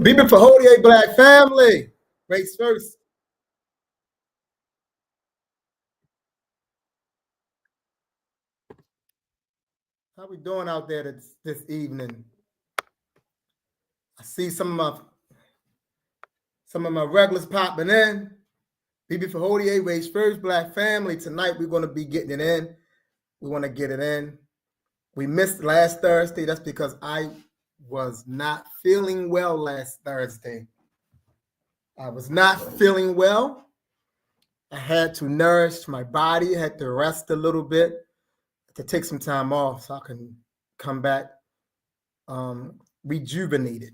Beeping for Hodier Black family. Race first. How we doing out there this evening? I see some of my regulars popping in. Beeping for Hodier, Race First, Black family. Tonight we're going to be getting it in. We want to get it in. We missed last Thursday. That's because I was not feeling well last Thursday. I was not feeling well. I had to nourish my body, had to rest a little bit, to take some time off so I can come back rejuvenated.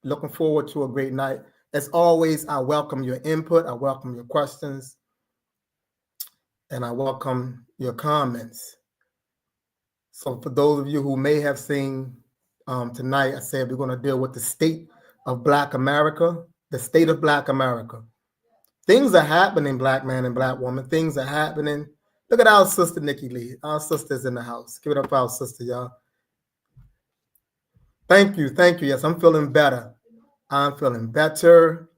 Looking forward to a great night. As always, I welcome your input. I welcome your questions. And I welcome your comments. So for those of you who may have seen tonight, I said we're going to deal with the state of Black America, the state of Black America. Things are happening, Black man and Black woman. Things are happening. Look at our sister, Nikki Lee. Our sister's in the house. Give it up for our sister, y'all. Thank you. Thank you. Yes, I'm feeling better. I'm feeling better.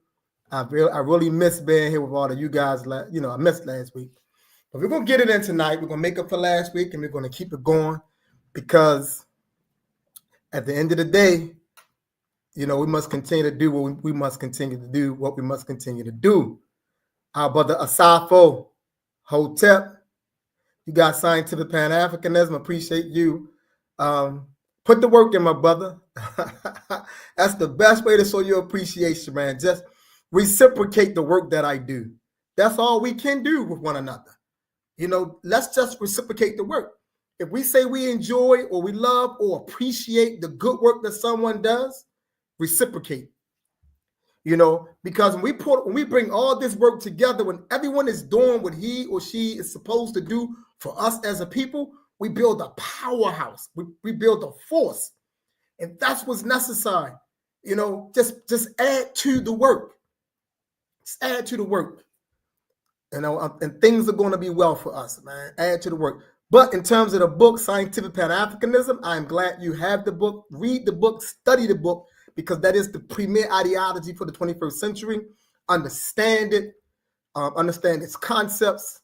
I really miss being here with all of you guys. I missed last week. But we're going to get it in tonight. We're going to make up for last week, and we're going to keep it going because at the end of the day, we must continue to do what we must continue to do, what we must continue to do. Our brother Asafo Hotep, you got Scientific Pan-Africanism. Appreciate you. Put the work in, my brother. That's the best way to show your appreciation, man. Just reciprocate the work that I do. That's all we can do with one another. Let's just reciprocate the work. If we say we enjoy or we love or appreciate the good work that someone does, reciprocate. Because when we bring all this work together, when everyone is doing what he or she is supposed to do for us as a people, we build a powerhouse. We build a force. And that's what's necessary. Just add to the work. Just add to the work. And things are going to be well for us, man. Add to the work. But in terms of the book, Scientific Pan-Africanism, I'm glad you have the book. Read the book, study the book, because that is the premier ideology for the 21st century. Understand it, understand its concepts,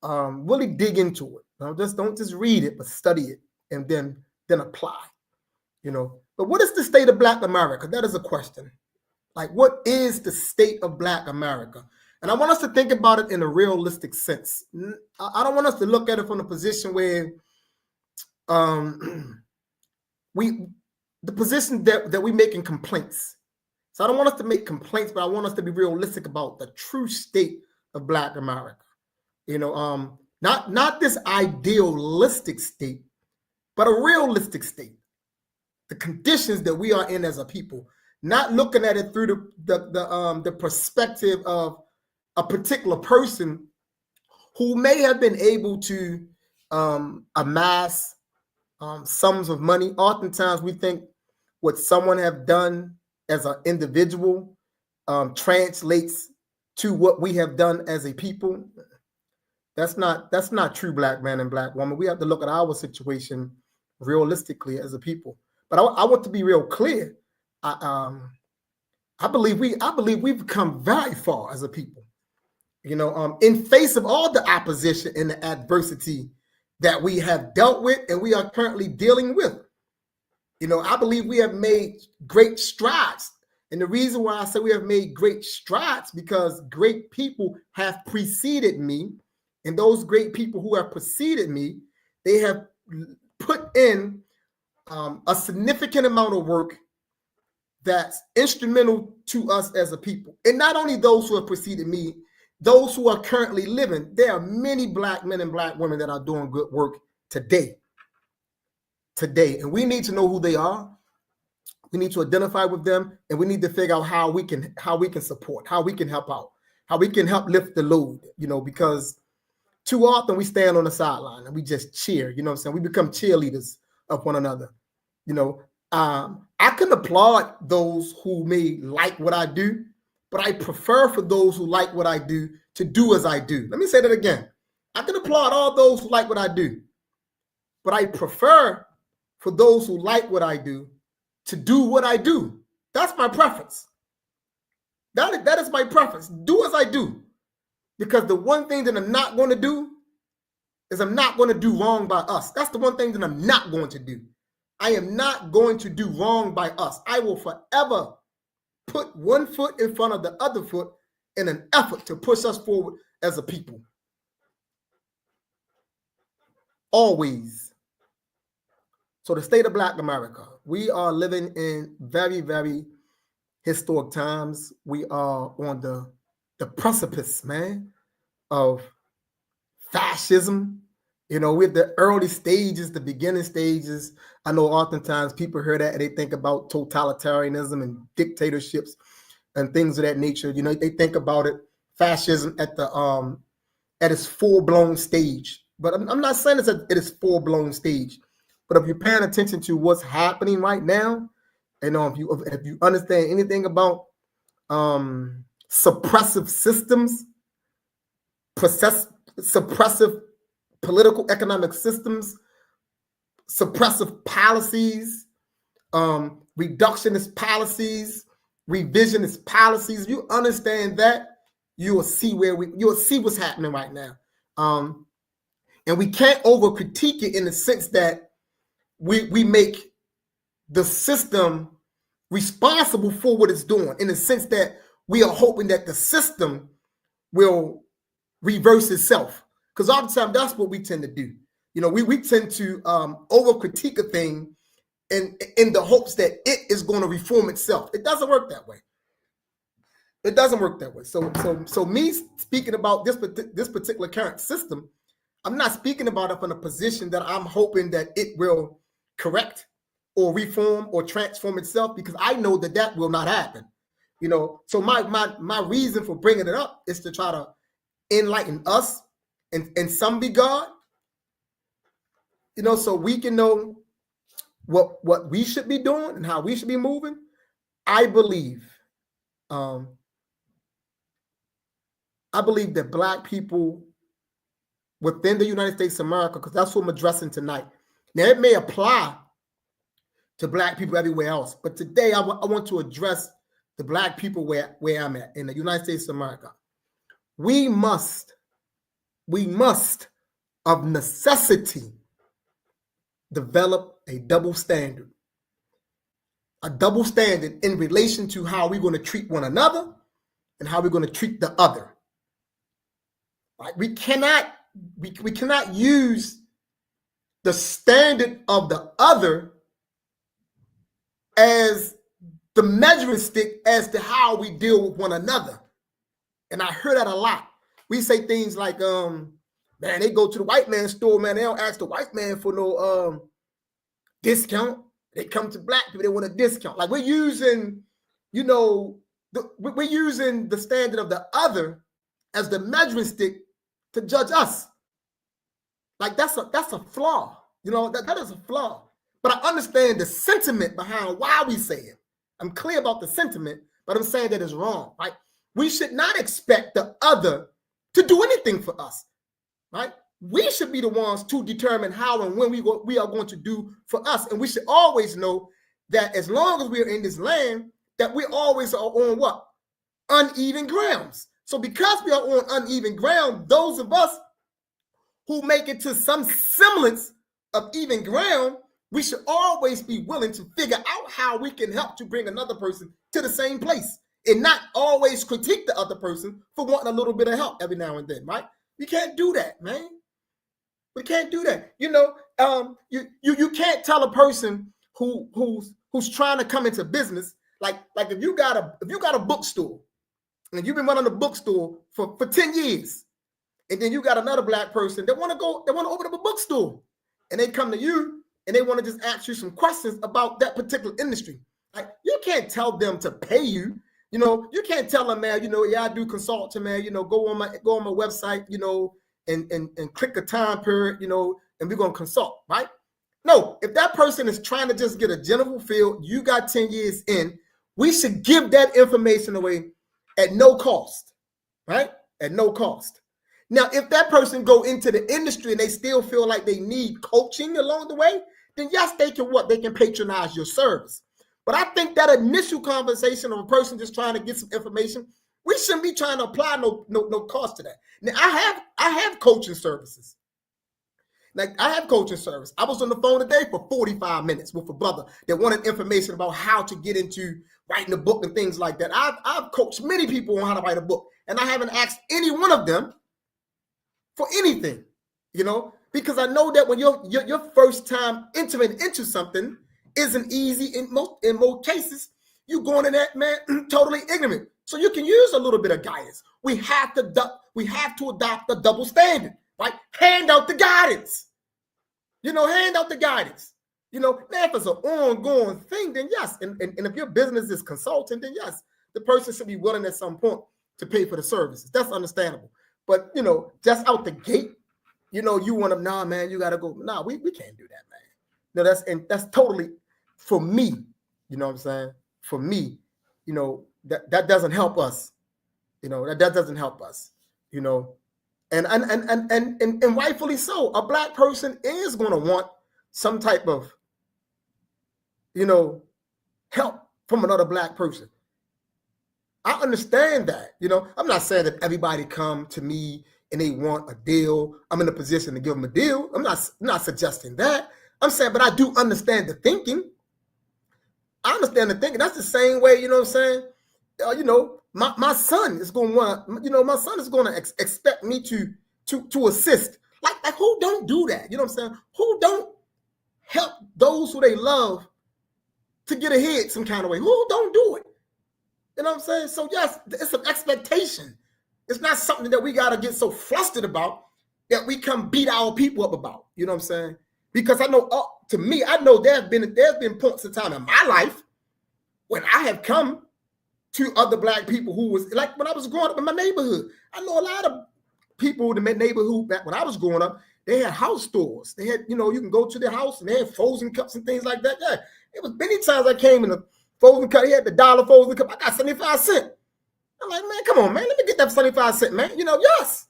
really dig into it. Don't just read it, but study it and then apply. But what is the state of Black America? That is a question. Like, what is the state of Black America? And I want us to think about it in a realistic sense. I don't want us to look at it from a position where the position that we making complaints. So I don't want us to make complaints, but I want us to be realistic about the true state of Black America. Not this idealistic state, but a realistic state. The conditions that we are in as a people, not looking at it through the perspective of a particular person who may have been able to amass sums of money. Oftentimes we think what someone have done as an individual translates to what we have done as a people. That's not true, Black man and Black woman. We have to look at our situation realistically as a people. But I want to be real clear. I believe we've come very far as a people. In face of all the opposition and the adversity that we have dealt with and we are currently dealing with. I believe we have made great strides. And the reason why I say we have made great strides, because great people have preceded me. And those great people who have preceded me, they have put in a significant amount of work that's instrumental to us as a people. And not only those who have preceded me, those who are currently living, there are many Black men and Black women that are doing good work today. And we need to know who they are. We need to identify with them, and we need to figure out how we can support, how we can help out, how we can help lift the load, because too often we stand on the sideline and we just cheer, we become cheerleaders of one another. I can applaud those who may like what I do, but I prefer for those who like what I do to do as I do. Let me say that again. I can applaud all those who like what I do, but I prefer for those who like what I do to do what I do. That's my preference. That is my preference. Do as I do. Because the one thing that I'm not going to do is I'm not going to do wrong by us. That's the one thing that I'm not going to do. I am not going to do wrong by us. I will forever put one foot in front of the other foot in an effort to push us forward as a people. Always. So the state of Black America, we are living in very, very historic times. We are on the precipice, man, of fascism. You know, we're the early stages, the beginning stages. I know oftentimes people hear that and they think about totalitarianism and dictatorships and things of that nature. You know, they think about it, fascism at its full-blown stage. But I'm not saying it's at its full-blown stage. But if you're paying attention to what's happening right now, and if you understand anything about suppressive systems, suppressive political economic systems, suppressive policies, reductionist policies, revisionist policies, you understand that, you will see what's happening right now. And we can't over critique it in the sense that we make the system responsible for what it's doing, in the sense that we are hoping that the system will reverse itself. Because oftentimes that's what we tend to do. You know, we tend to over critique a thing in the hopes that it is going to reform itself. It doesn't work that way. It doesn't work that way. So me speaking about this particular current system, I'm not speaking about it from a position that I'm hoping that it will correct or reform or transform itself, because I know that will not happen. You know, so my reason for bringing it up is to try to enlighten us in some regard, you know, so we can know what we should be doing and how we should be moving. I believe that Black people within the United States of America, because that's what I'm addressing tonight. Now, it may apply to Black people everywhere else, but today I want to address the Black people where I'm at in the United States of America. We must of necessity develop a double standard in relation to how we're going to treat one another and how we're going to treat the other. Right? We cannot use the standard of the other as the measuring stick as to how we deal with one another. And I heard that a lot. We say things like, man, they go to the white man's store, man, they don't ask the white man for no discount. They come to Black people, they want a discount. Like, we're using, you know, we're using the standard of the other as the measuring stick to judge us. Like, that's a flaw. You know, that is a flaw. But I understand the sentiment behind why we say it. I'm clear about the sentiment, but I'm saying that it's wrong, right? We should not expect the other to do anything for us, right? We should be the ones to determine how and when we are going to do for us. And we should always know that as long as we are in this land, that we always are on what? Uneven grounds. So because we are on uneven ground, those of us who make it to some semblance of even ground, we should always be willing to figure out how we can help to bring another person to the same place and not always critique the other person for wanting a little bit of help every now and then, right? We can't do that, man. We can't do that. You know, you can't tell a person who's trying to come into business, like if you got a bookstore and you've been running a bookstore for 10 years, and then you got another Black person that want to open up a bookstore, and they come to you and they want to just ask you some questions about that particular industry. Like, you can't tell them to pay you. You know, you can't tell them, man, you know, yeah, I do consulting, man, you know, go on my website, you know, and click a time period, you know, and we're going to consult, right? No, if that person is trying to just get a general feel, you got 10 years in, we should give that information away at no cost, right? At no cost. Now, if that person go into the industry and they still feel like they need coaching along the way, then yes, they can patronize your service. But I think that initial conversation of a person just trying to get some information, we shouldn't be trying to apply no cost to that. Now, I have coaching services. Like, I have coaching service. I was on the phone today for 45 minutes with a brother that wanted information about how to get into writing a book and things like that. I've coached many people on how to write a book, and I haven't asked any one of them for anything, because I know that when your first time entering into something isn't easy in most cases, you going in that, man, totally ignorant. So you can use a little bit of guidance. We have to adopt the double standard. Right? Hand out the guidance. Hand out the guidance. Now, if it's an ongoing thing, then yes. And if your business is consulting, then yes, the person should be willing at some point to pay for the services. That's understandable. But, just out the gate, you want to, nah, man, you got to go. Nah, we can't do that, man. No, that's totally, for me, you know what I'm saying? For me, that doesn't help us. That doesn't help us, And rightfully so. A Black person is going to want some type of, help from another Black person. I understand that. I'm not saying that everybody come to me and they want a deal. I'm in a position to give them a deal. I'm not suggesting that. I'm saying, but I do understand the thinking. I understand the thinking. That's the same way, you know what I'm saying? My son is going to want, my son is going to expect me to assist. Like who don't do that? You know what I'm saying? Who don't help those who they love to get ahead some kind of way? Who don't do it? You know what I'm saying? So yes, it's an expectation. It's not something that we got to get so flustered about that we come beat our people up about. You know what I'm saying? Because I know, to me, I know there's been points in time in my life when I have come to other Black people who was like, when I was growing up in my neighborhood, I know a lot of people in the neighborhood back when I was growing up, they had house stores. They had, you can go to their house and they had frozen cups and things like that. Yeah, it was many times I came in a frozen cup. He had the $1 frozen cup. I got 75 cents. I'm like, man, come on, man. Let me get that 75 cents, man. Yes.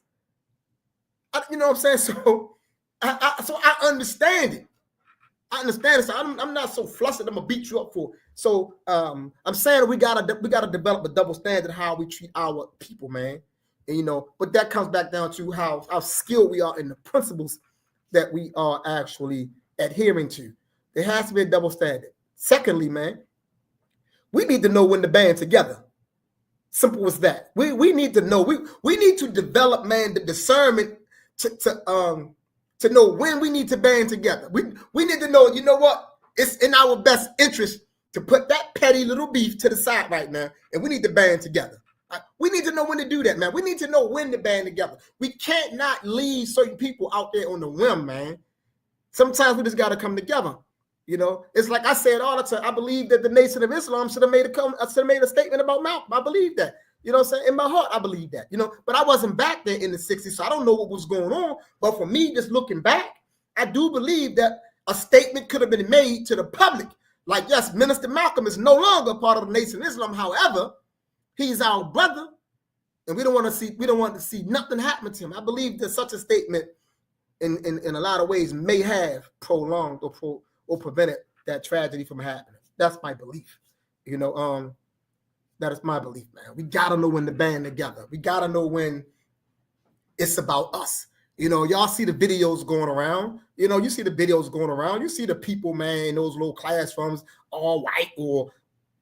You know what I'm saying? So I understand it. I understand it. So I'm not so flustered. I'm gonna beat you up for it. So I'm saying we gotta develop a double standard how we treat our people, man. And, but that comes back down to how skilled we are in the principles that we are actually adhering to. There has to be a double standard. Secondly, man, we need to know when to band together. Simple as that. We need to know. We need to develop, man, the discernment to know when we need to band together. We need to know, you know what? It's in our best interest to put that petty little beef to the side right now, and we need to band together. We need to know when to do that, man. We need to know when to band together. We can't not leave certain people out there on the whim, man. Sometimes we just got to come together. It's like I said all the time. I believe that the Nation of Islam should have made a statement about Malcolm. I believe that. You know what I'm saying? In my heart, I believe that. But I wasn't back there in the 60s, so I don't know what was going on. But for me, just looking back, I do believe that a statement could have been made to the public. Like, yes, Minister Malcolm is no longer part of the Nation of Islam. However, he's our brother, and we don't want to see nothing happen to him. I believe that such a statement, in a lot of ways, may have prolonged or prevented that tragedy from happening. That's my belief. That is my belief, man. We gotta know when to band together. We gotta know when it's about us. Y'all see the videos going around. You see the videos going around. You see the people, man, in those little classrooms, all white or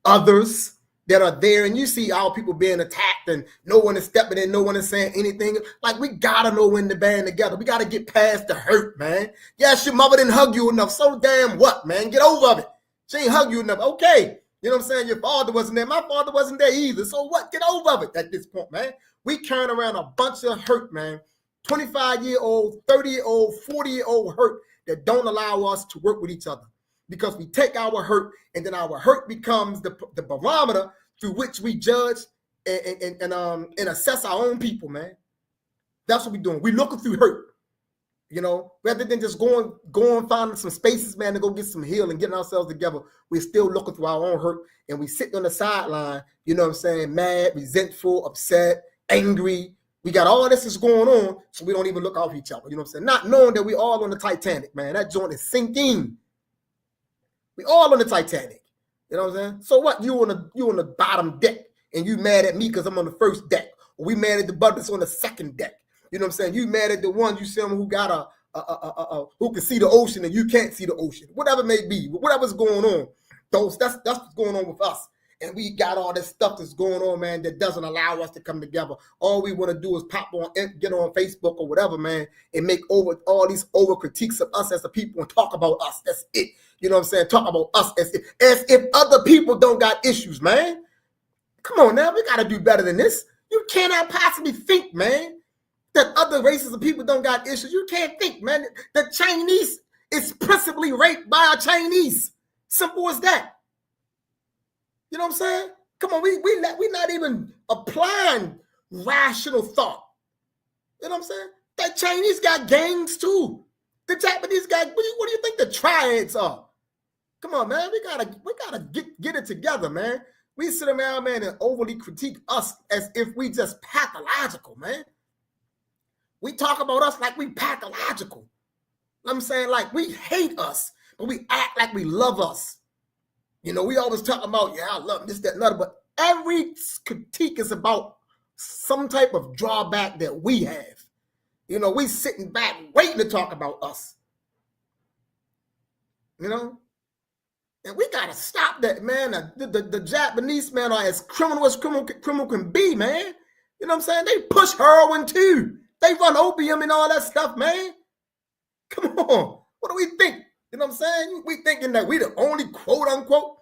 others that are there, and you see our people being attacked and no one is stepping in, no one is saying anything. Like, we gotta know when to band together. We gotta get past the hurt, man. Yes, your mother didn't hug you enough. So damn what, man? Get over it. She ain't hug you enough. Okay. You know what I'm saying? Your father wasn't there. My father wasn't there either. So what? Get over it at this point, man. We carrying around a bunch of hurt, man. 25-year-old, 30-year-old, 40-year-old hurt that don't allow us to work with each other, because we take our hurt and then our hurt becomes the barometer through which we judge and assess our own people, man. That's what we're doing. We're looking through hurt, rather than just going finding some spaces, man, to go get some healing, getting ourselves together. We're still looking through our own hurt, and we sitting on the sideline, you know what I'm saying, mad, resentful, upset, angry. We got all this is going on, so we don't even look out for each other. You know what I'm saying? Not knowing that we all on the Titanic, man. That joint is sinking. We all on the Titanic. You know what I'm saying? So what? You on the bottom deck and you mad at me because I'm on the first deck. Or we mad at the brothers on the second deck. You know what I'm saying? You mad at the one you see them who got who can see the ocean and you can't see the ocean. Whatever it may be, whatever's going on. That's what's going on with us. And we got all this stuff that's going on, man, that doesn't allow us to come together. All we want to do is pop on, get on Facebook or whatever, man, and make over all these over critiques of us as the people and talk about us. That's it. You know what I'm saying? Talk about us as if other people don't got issues, man. Come on now, we got to do better than this. You cannot possibly think, man, that other races of people don't got issues. You can't think, man. The Chinese is principally raped by a Chinese. Simple as that. You know what I'm saying? Come on, we're not even applying rational thought. You know what I'm saying? The Chinese got gangs too. The Japanese got, what do you think the triads are? Come on, man. We gotta get it together, man. We sit around, man, and overly critique us as if we just pathological, man. We talk about us like we pathological. You know what I'm saying? Like we hate us, but we act like we love us. You know, we always talk about, yeah, I love this, that, and other, but every critique is about some type of drawback that we have. You know, we sitting back waiting to talk about us. You know? And we got to stop that, man. The Japanese, man, are as criminal can be, man. You know what I'm saying? They push heroin too. They run opium and all that stuff, man. Come on. What do we think? You know what I'm saying? We thinking that we the only quote unquote.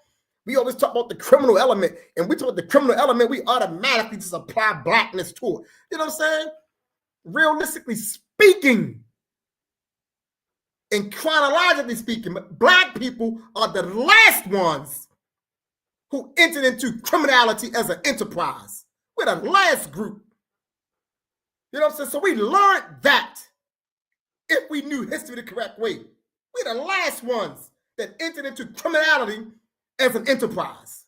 We always talk about the criminal element. And we talk about the criminal element, we automatically just apply blackness to it. You know what I'm saying? Realistically speaking, and chronologically speaking, black people are the last ones who entered into criminality as an enterprise. We're the last group. You know what I'm saying? So we learned that if we knew history the correct way. We're the last ones that entered into criminality as an enterprise.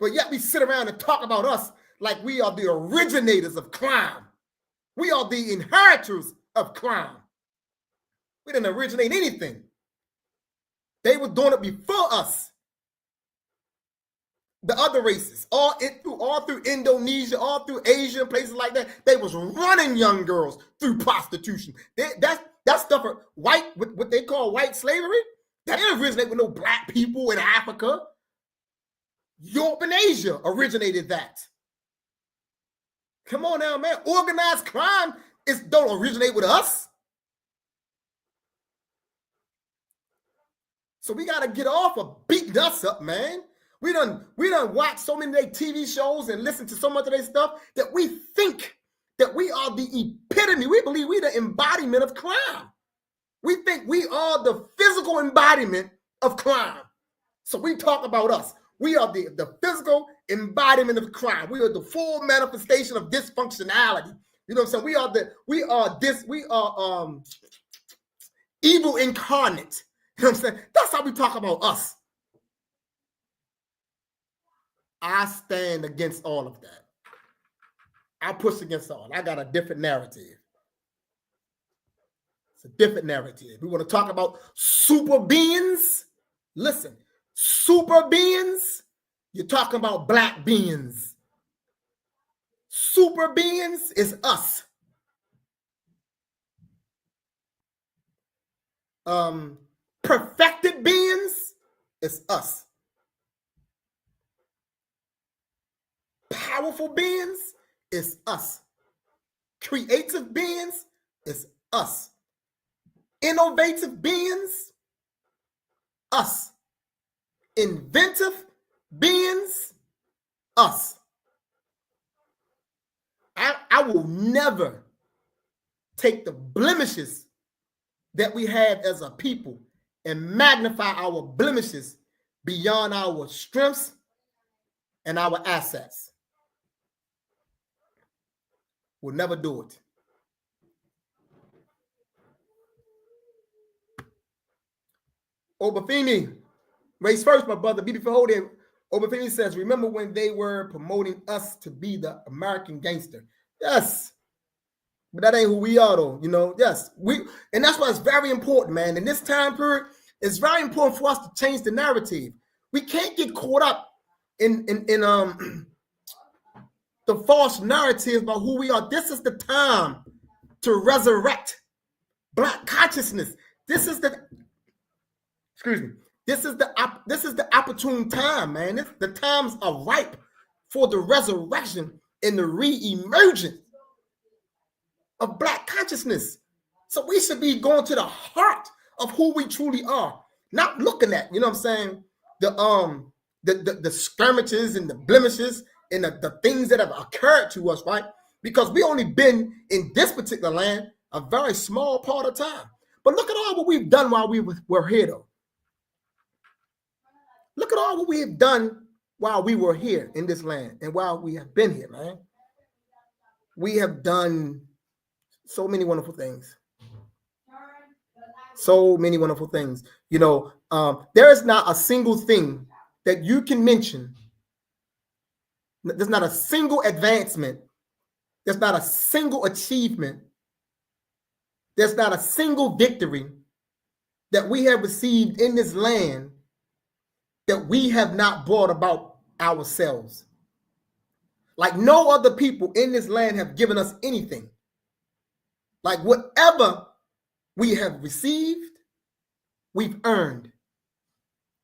But yet we sit around and talk about us like we are the originators of crime. We are the inheritors of crime. We didn't originate anything. They were doing it before us. The other races, all through Indonesia, all through Asia, and places like that, they was running young girls through prostitution. That stuff, what they call white slavery, that didn't originate with no black people in Africa. Europe and Asia originated that. Come on now, man. Organized crime don't originate with us. So we got to get off of beating us up, man. We done watch so many of their TV shows and listen to so much of their stuff that we think that we are the epitome. We believe we the embodiment of crime. We think we are the physical embodiment of crime. So we talk about us. We are the physical embodiment of crime. We are the full manifestation of dysfunctionality. You know what I'm saying? We are evil incarnate. You know what I'm saying? That's how we talk about us. I stand against all of that. I push against all. I got a different narrative. It's a different narrative. We want to talk about super beings. Listen, super beings, you're talking about black beings. Super beings is us. Perfected beings is us. Powerful beings is us. Creative beings is us. Innovative beings, us. Inventive beings, us. I will never take the blemishes that we have as a people and magnify our blemishes beyond our strengths and our assets. We'll never do it. Obafemi, race first, my brother. Beautiful holding. Obafemi says, remember when they were promoting us to be the American gangster? Yes. But that ain't who we are, though. You know, yes. And that's why it's very important, man. In this time period, it's very important for us to change the narrative. We can't get caught up in the false narrative about who we are. This is the time to resurrect Black consciousness. This is the opportune time, man. The times are ripe for the resurrection and the re-emergence of Black consciousness. So we should be going to the heart of who we truly are, not looking at, you know what I'm saying, the skirmishes and the blemishes and the things that have occurred to us, right? Because we only been in this particular land a very small part of time. But look at all what we've done while we were here, though. Look at all what we have done while we were here in this land and while we have been here, man. We have done so many wonderful things. So many wonderful things. You know, there is not a single thing that you can mention. There's not a single advancement. There's not a single achievement. There's not a single victory that we have received in this land that we have not brought about ourselves. Like no other people in this land have given us anything. Like whatever we have received, we've earned.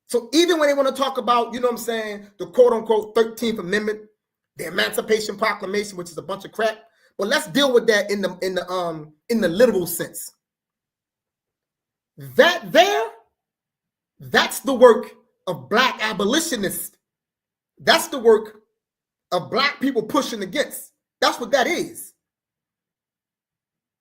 So even when they want to talk about, you know what I'm saying, the quote unquote 13th Amendment, the Emancipation Proclamation, which is a bunch of crap, but let's deal with that in the literal sense. That's the work of Black abolitionists. That's the work of Black people pushing against. That's what that is.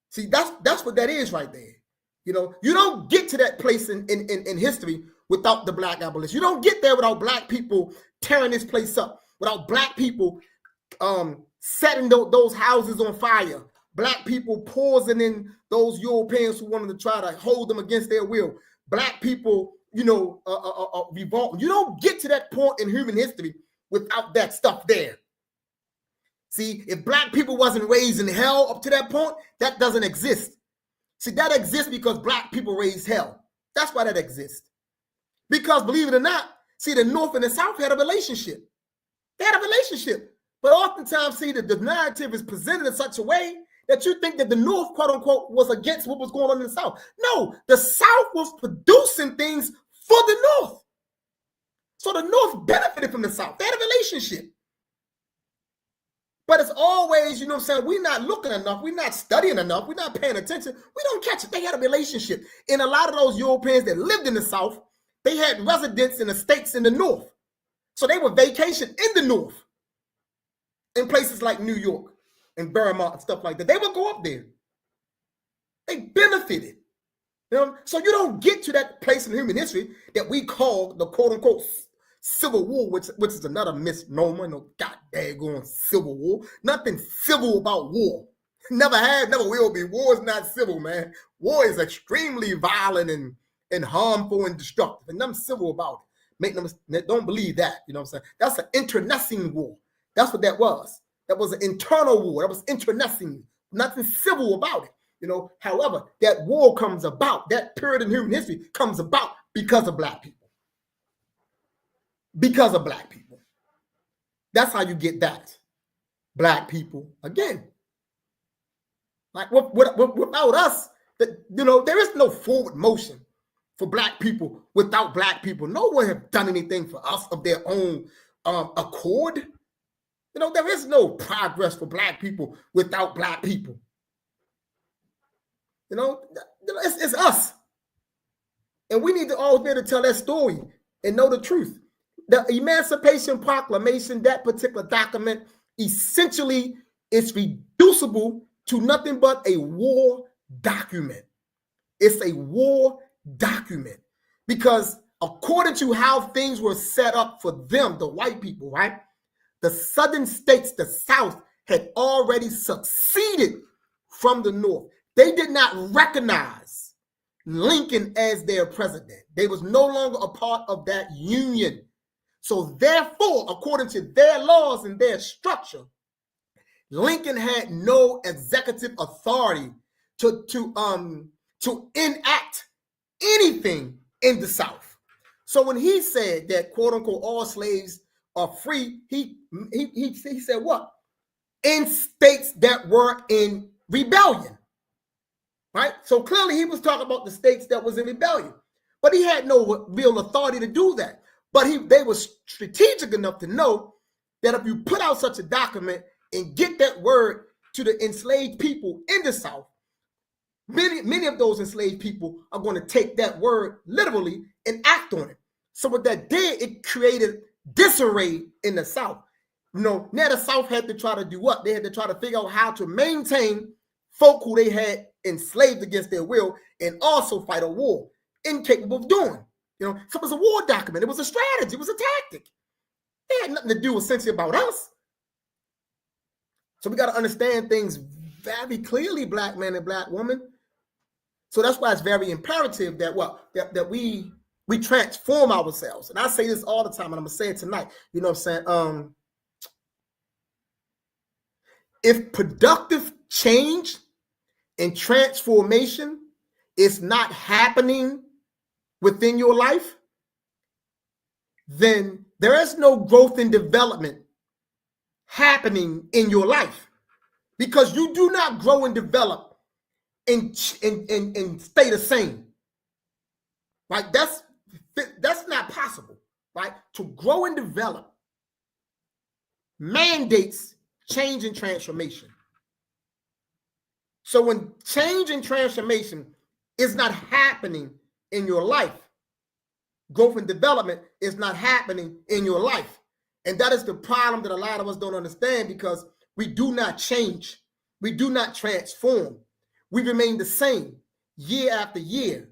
See, that's what that is right there. You know, you don't get to that place in history without the Black abolitionists. You don't get there without Black people tearing this place up, without Black people setting those houses on fire, Black people poisoning those Europeans who wanted to try to hold them against their will, Black people, you know, revolt. You don't get to that point in human history without that stuff there. See, if Black people wasn't raised in hell up to that point, that doesn't exist. See, that exists because Black people raised hell. That's why that exists. Because believe it or not, see, the North and the South had a relationship. They had a relationship. But oftentimes, see, the narrative is presented in such a way that you think that the North, quote unquote, was against what was going on in the South. No, the South was producing things for the North. So the North benefited from the South. They had a relationship. But it's always, you know what I'm saying, we're not looking enough. We're not studying enough. We're not paying attention. We don't catch it. They had a relationship. And a lot of those Europeans that lived in the South, they had residents in the states in the North. So they would vacation in the North, in places like New York and Vermont and stuff like that. They would go up there. They benefited. You know? So you don't get to that place in human history that we call the quote-unquote Civil War, which is another misnomer. No goddamn Civil War. Nothing civil about war. Never had, never will be. War is not civil, man. War is extremely violent and harmful and destructive. And nothing civil about it. Make them don't believe that. You know what I'm saying? That's an internecine war. That's what that was. That was an internal war. That was internecine. Nothing civil about it. You know, however, that war comes about, that period in human history comes about because of Black people. Because of Black people. That's how you get that. Black people again. Like without us, you know, there is no forward motion for Black people without Black people. No one have done anything for us of their own accord. You know, there is no progress for Black people without Black people. You know, it's us. And we need to always be able to tell that story and know the truth. The Emancipation Proclamation, that particular document, essentially is reducible to nothing but a war document. It's a war document because according to how things were set up for them, the white people, right? The southern states, the South, had already succeeded from the North. They did not recognize Lincoln as their president. They was no longer a part of that union. So therefore, according to their laws and their structure, Lincoln had no executive authority to enact anything in the South. So when he said that, quote unquote, all slaves are free, he said what? In states that were in rebellion, right? So clearly he was talking about the states that was in rebellion, but he had no real authority to do that. But they were strategic enough to know that if you put out such a document and get that word to the enslaved people in the South, many of those enslaved people are going to take that word literally and act on it. So what that did, it created disarray in the South. Now the South had to try to do what? They had to try to figure out how to maintain folk who they had enslaved against their will and also fight a war, incapable of doing. So it was a war document. It was a strategy. It was a tactic. It had nothing to do essentially about us. So we got to understand things very clearly, black man and black woman. So that's why it's very imperative that we transform ourselves. And I say this all the time, and I'm gonna say it tonight. You know what I'm saying? If productive change and transformation is not happening within your life, then there is no growth and development happening in your life, because you do not grow and develop and stay the same. Right? That's not possible. Right? To grow and develop mandates change and transformation. So when change and transformation is not happening in your life, growth and development is not happening in your life. And that is the problem that a lot of us don't understand, because we do not change. We do not transform. We remain the same year after year.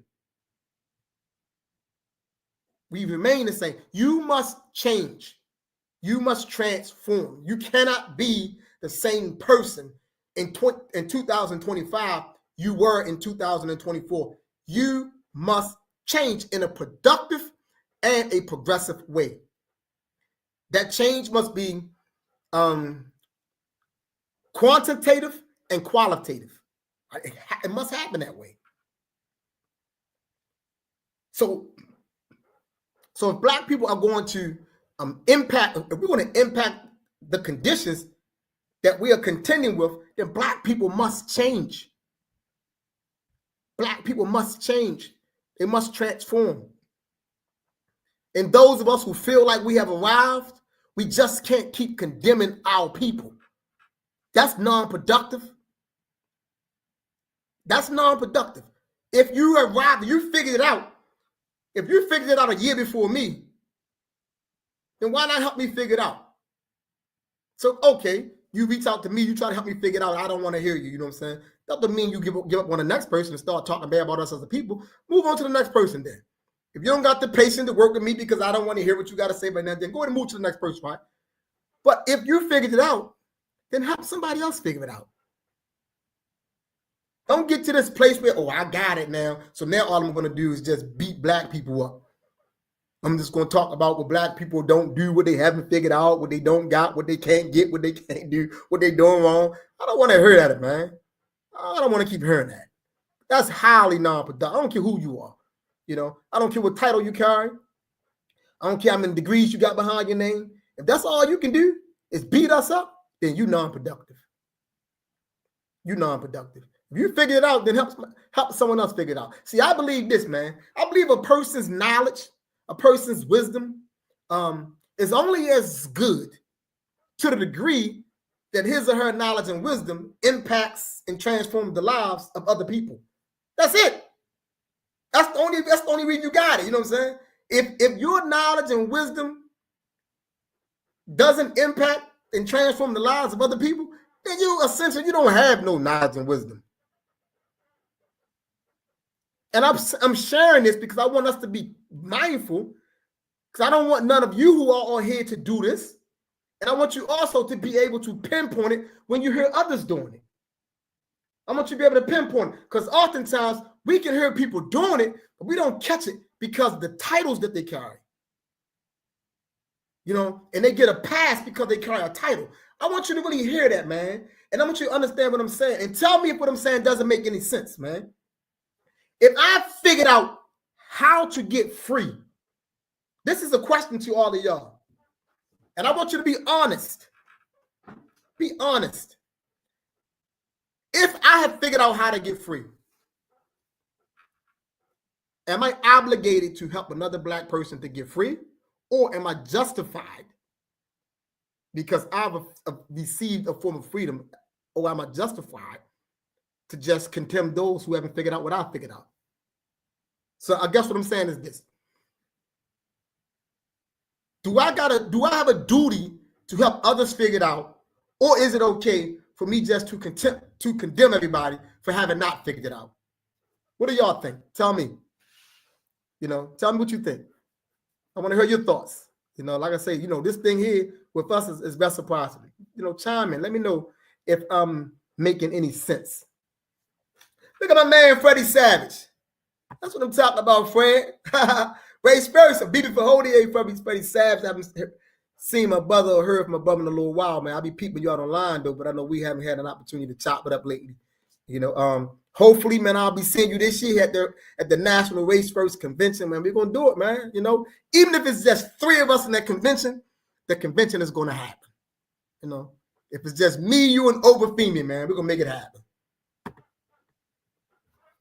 We remain the same. You must change. You must transform. You cannot be the same person in 2025 you were in 2024. You must change in a productive and a progressive way. That change must be quantitative and qualitative. It must happen that way. So if black people are going to if we're going to impact the conditions that we are contending with, then black people must change. Black people must change. They must transform. And those of us who feel like we have arrived, we just can't keep condemning our people. That's non-productive. That's non-productive. If you arrived, you figured it out. If you figured it out a year before me, then why not help me figure it out? So, okay, you reach out to me, you try to help me figure it out. I don't want to hear you. You know what I'm saying? That doesn't mean you give up on the next person and start talking bad about us as a people. Move on to the next person then. If you don't got the patience to work with me because I don't want to hear what you got to say about that, then go ahead and move to the next person, right? But if you figured it out, then help somebody else figure it out. Don't get to this place where, I got it now. So now all I'm going to do is just beat black people up. I'm just going to talk about what black people don't do, what they haven't figured out, what they don't got, what they can't get, what they can't do, what they doing wrong. I don't want to hear that, man. I don't want to keep hearing that. That's highly non-productive. I don't care who you are. I don't care what title you carry. I don't care how many degrees you got behind your name. If that's all you can do is beat us up, then you non-productive. You non-productive. If you figure it out, then help someone else figure it out. See, I believe this, man. I believe a person's knowledge, a person's wisdom is only as good to the degree that his or her knowledge and wisdom impacts and transforms the lives of other people. That's it. That's the only reason you got it. You know what I'm saying? If your knowledge and wisdom doesn't impact and transform the lives of other people, then you don't have no knowledge and wisdom. And I'm sharing this because I want us to be mindful, because I don't want none of you who are on here to do this. And I want you also to be able to pinpoint it when you hear others doing it. I want you to be able to pinpoint it, because oftentimes we can hear people doing it, but we don't catch it because of the titles that they carry. And they get a pass because they carry a title. I want you to really hear that, man. And I want you to understand what I'm saying. And tell me if what I'm saying doesn't make any sense, man. If I figured out how to get free This is a question to all of y'all. And I want you to be honest. Be honest. If I have figured out how to get free, am I obligated to help another black person to get free? Or am I justified because I've received a form of freedom? Or am I justified to just condemn those who haven't figured out what I figured out? So I guess what I'm saying is this. Do I have a duty to help others figure it out? Or is it okay for me just to condemn everybody for having not figured it out? What do y'all think? Tell me. Tell me what you think. I want to hear your thoughts. Like I say, this thing here with us is reciprocity. Chime in. Let me know if I'm making any sense. Look at my man, Freddie Savage. That's what I'm talking about, Fred. Ray Sparrow, a beautiful holy Freddie Savage. I haven't seen my brother or heard from my brother in a little while, man. I'll be peeping you out online, though, but I know we haven't had an opportunity to chop it up lately. Hopefully, man, I'll be seeing you this year at the National Race First Convention, man. We're going to do it, man. Even if it's just 3 of us in that convention, the convention is going to happen. If it's just me, you, and Obafemi, man, we're going to make it happen.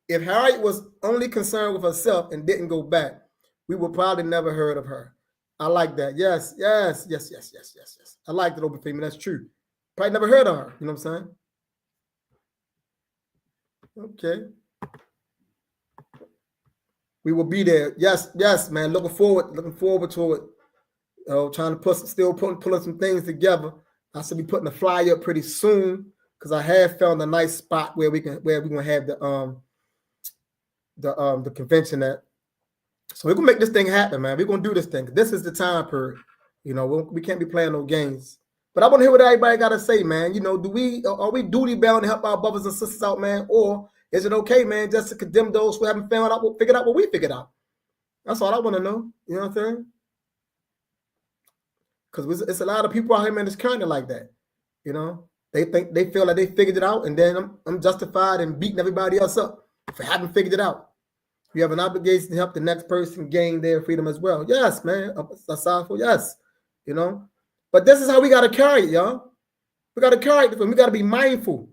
If Harriet was only concerned with herself and didn't go back, we would probably never heard of her. I like that. Yes. I like that, Obafemi. That's true. Probably never heard of her. You know what I'm saying? Okay. We will be there. Yes, man. Looking forward to it. Trying to pulling some things together. I should be putting a flyer up pretty soon because I have found a nice spot where we're gonna have the convention at. So we're gonna make this thing happen, man. We're gonna do this thing. This is the time period. We can't be playing no games. But I want to hear what everybody got to say, man. Are we duty bound to help our brothers and sisters out, man? Or is it okay, man, just to condemn those who haven't figured out what we figured out? That's all I want to know. You know what I'm saying? Because it's a lot of people out here, man, that's kind of like that. They feel like they figured it out, and then I'm justified in beating everybody else up for having figured it out. We have an obligation to help the next person gain their freedom as well. Yes, man. Yes. But this is how we got to carry it, y'all. We got to carry it. We got to be mindful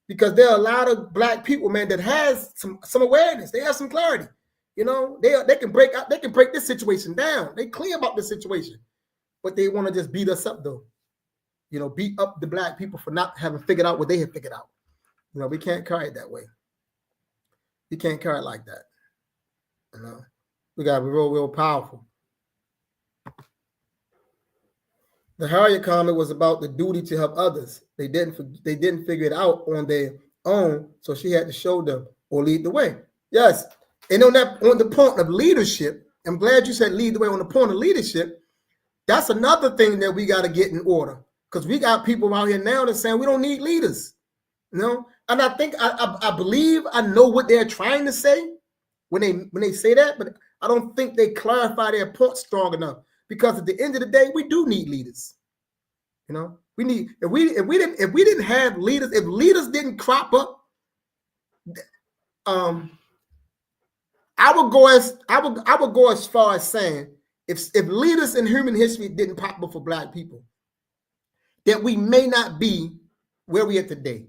because there are a lot of black people, man, that has some awareness. They have some clarity. They can break out. They can break this situation down. They clear about this situation, but they want to just beat us up, though. Beat up the black people for not having figured out what they have figured out. We can't carry it that way. You can't carry it like that. We got to be real powerful. The Harriet comment was about the duty to help others. They didn't figure it out on their own, so she had to show them or lead the way. Yes, and on the point of leadership, I'm glad you said lead the way. On the point of leadership, that's another thing that we got to get in order because we got people out here now that's saying we don't need leaders. And I think I believe I know what they're trying to say when they say that, but I don't think they clarify their point strong enough. Because at the end of the day, we do need leaders. We need if we didn't have leaders, if leaders didn't crop up, I would go as far as saying if leaders in human history didn't pop up for black people, that we may not be where we are today.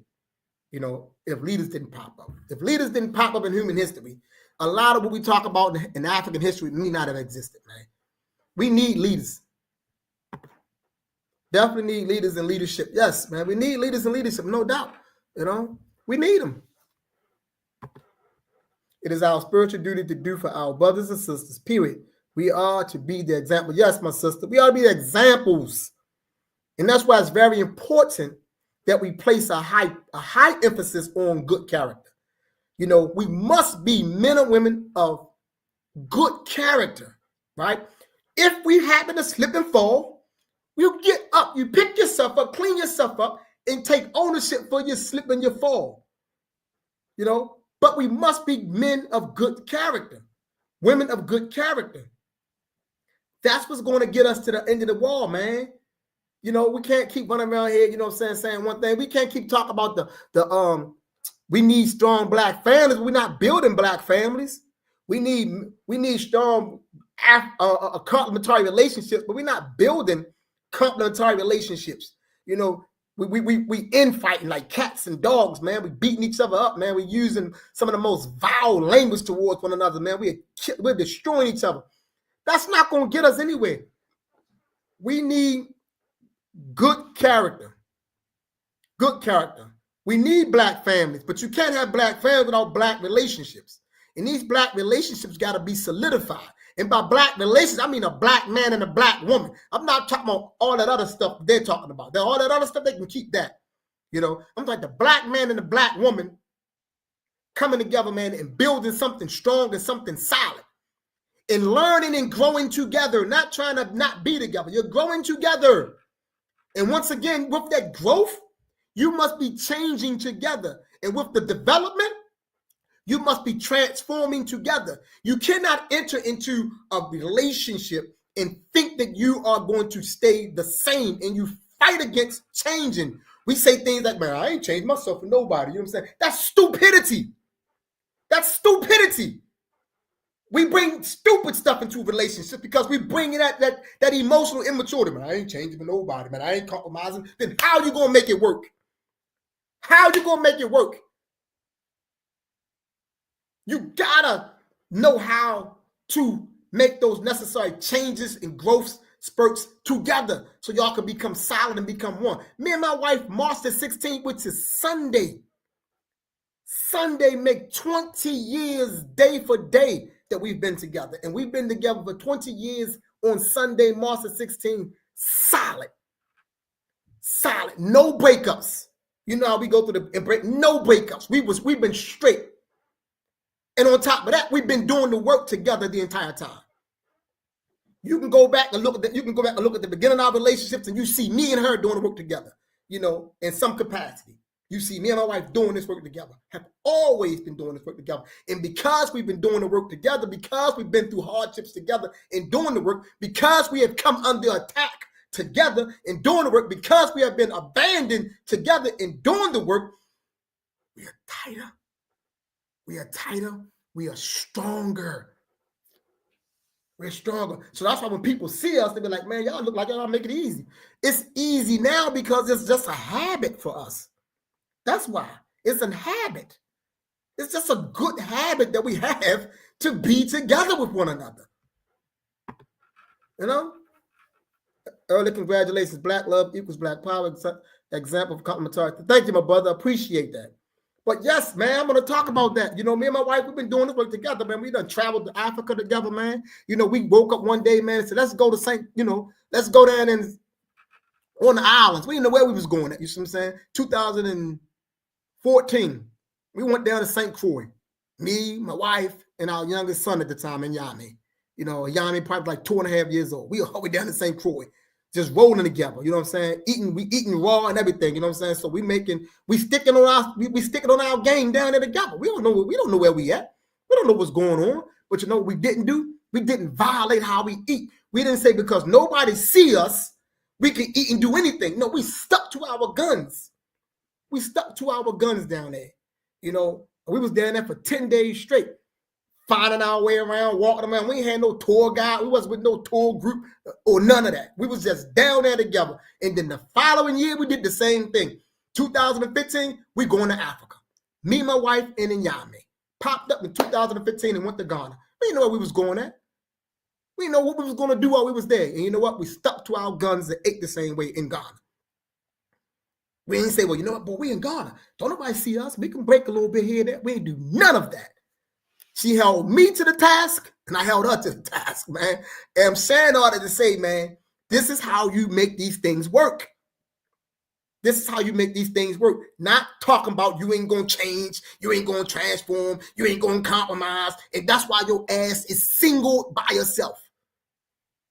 If leaders didn't pop up. If leaders didn't pop up in human history, a lot of what we talk about in African history may not have existed, man. We need leaders. Definitely need leaders in leadership. Yes, man. We need leaders in leadership, no doubt. We need them. It is our spiritual duty to do for our brothers and sisters, period. We are to be the example. Yes, my sister. We are to be the examples. And that's why it's very important that we place a high emphasis on good character. We must be men and women of good character, right? If we happen to slip and fall, you get up, you pick yourself up, clean yourself up, and take ownership for your slip and your fall. But we must be men of good character, women of good character. That's what's going to get us to the end of the wall, man. We can't keep running around here, saying one thing. We can't keep talking about we need strong black families. We're not building black families. We need strong complementary relationships, but we're not building complementary relationships. You know, we infighting like cats and dogs, man. We beating each other up, man. We using some of the most vile language towards one another, man. We're destroying each other. That's not going to get us anywhere. We need good character. Good character. We need black families, but you can't have black families without black relationships. And these black relationships got to be solidified. And by black relations, I mean a black man and a black woman. I'm not talking about all that other stuff they're talking about. All that other stuff, they can keep that. You know, I'm talking the black man and the black woman coming together, man, and building something strong and something solid. And learning and growing together, not trying to not be together. You're growing together. And once again, with that growth, you must be changing together. And with the development, you must be transforming together. You cannot enter into a relationship and think that you are going to stay the same, and you fight against changing. We say things like, man, I ain't changed myself for nobody. You know what I'm saying? That's stupidity. That's stupidity. We bring stupid stuff into relationships because we bring that emotional immaturity. Man, I ain't changing for nobody, man. I ain't compromising. Then how are you going to make it work? How are you going to make it work? You gotta know how to make those necessary changes and growth spurts together so y'all can become solid and become one. Me and my wife, March the 16th, which is Sunday. Sunday make 20 years day for day that we've been together. And we've been together for 20 years on Sunday, March the 16th. Solid. Solid. No breakups. You know how we go through the break. No breakups. We've been straight. And on top of that, we've been doing the work together the entire time. You can go back and look at the beginning of our relationships, and you see me and her doing the work together, you know, in some capacity. You see me and my wife doing this work together, have always been doing this work together. And because we've been doing the work together, because we've been through hardships together and doing the work, because we have come under attack together and doing the work, because we have been abandoned together and doing the work, we are tighter. We are tighter. We are stronger. We're stronger. So that's why when people see us, they be like, man, y'all look like y'all make it easy. It's easy now because it's just a habit for us. That's why. It's a habit. It's just a good habit that we have to be together with one another. You know? Early congratulations. Black love equals black power. Example of complementarity. Thank you, my brother. Appreciate that. But yes, man, I'm going to talk about that. You know, me and my wife, we've been doing this work together, man. We done traveled to Africa together, man. You know, we woke up one day, man, and said, let's go to let's go down and on the islands. We didn't know where we was going at, you see what I'm saying? 2014, we went down to St. Croix. Me, my wife, and our youngest son at the time, Yami. You know, Yami probably like 2.5 years old. We were all the way down to St. Croix. Just rolling together, you know what I'm saying? We eating raw and everything, you know what I'm saying? So we sticking on our game down there together. We don't know where we at. We don't know what's going on. But you know what we didn't do? We didn't violate how we eat. We didn't say because nobody see us, we can eat and do anything. No, we stuck to our guns. We stuck to our guns down there. You know, we was down there for 10 days straight, finding our way around, walking around. We ain't had no tour guide. We wasn't with no tour group or none of that. We was just down there together. And then the following year, we did the same thing. 2015, we going to Africa. Me, my wife, and Nyame. Popped up in 2015 and went to Ghana. We didn't know where we was going at. We didn't know what we was going to do while we was there. And you know what? We stuck to our guns and ate the same way in Ghana. We didn't say, well, you know what, boy, we in Ghana. Don't nobody see us. We can break a little bit here and there. We didn't do none of that. She held me to the task, and I held her to the task, man. And I'm saying all that to say, man, this is how you make these things work. This is how you make these things work. Not talking about you ain't going to change, you ain't going to transform, you ain't going to compromise, and that's why your ass is single by yourself.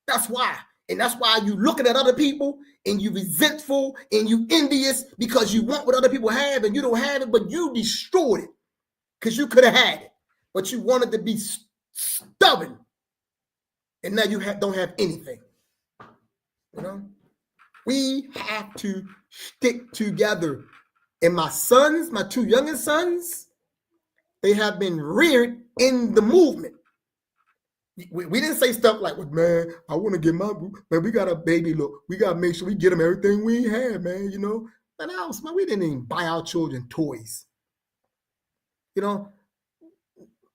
That's why. And that's why you looking at other people, and you resentful, and you envious because you want what other people have, and you don't have it, but you destroyed it because you could have had it. But you wanted to be stubborn, and now you don't have anything. You know, we have to stick together. And my sons, my two youngest sons, they have been reared in the movement. We didn't say stuff like, well, man, I want to get my, man, we got a baby, look, we got to make sure we get them everything we have, man, you know. And else, man, we didn't even buy our children toys. You know,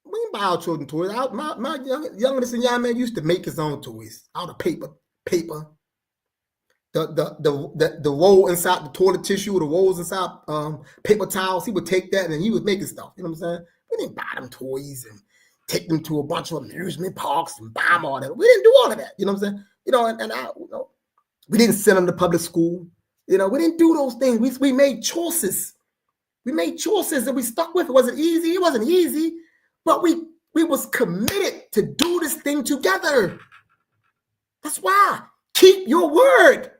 we didn't buy our children toys. My youngest and young man used to make his own toys out of paper. The roll inside the toilet tissue, the rolls inside paper towels. He would take that and he was making stuff. You know what I'm saying? We didn't buy them toys and take them to a bunch of amusement parks and buy them all that. We didn't do all of that. You know what I'm saying? You know, we didn't send them to public school. You know, we didn't do those things. We made choices. We made choices and we stuck with it. Was it easy? It wasn't easy, but we was committed to do this thing together. That's why. Keep your word.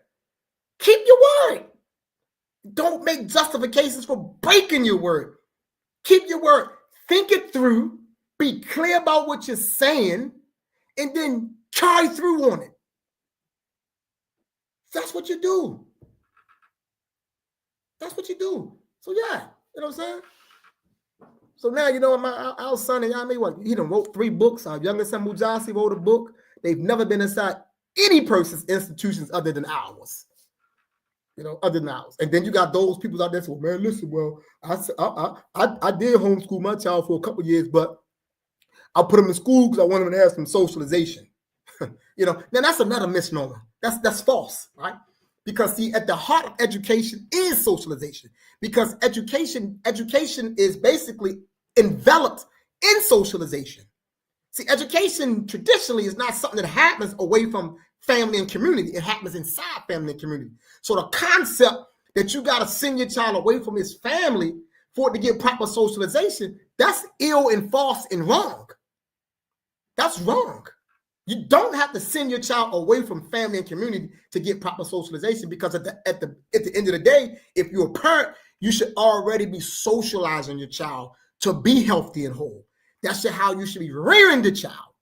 Keep your word. Don't make justifications for breaking your word. Keep your word. Think it through. Be clear about what you're saying, and then carry through on it. That's what you do. That's what you do. So yeah, you know what I'm saying? So now, you know, our son and Yami, what, he done wrote 3 books. Our youngest son, Mujasi, wrote a book. They've never been inside any person's institutions other than ours. You know, other than ours. And then you got those people out there saying, well, man, listen, well, I did homeschool my child for a couple of years, but I put him in school because I want him to have some socialization. You know, now that's another misnomer. That's false, right? Because see, at the heart of education is socialization. Because education is basically enveloped in socialization. See, education traditionally is not something that happens away from family and community. It happens inside family and community. So the concept that you got to send your child away from his family for it to get proper socialization, that's ill and false and wrong. That's wrong. You don't have to send your child away from family and community to get proper socialization, because at the end of the day, if you're a parent, you should already be socializing your child to be healthy and whole. That's how you should be rearing the child.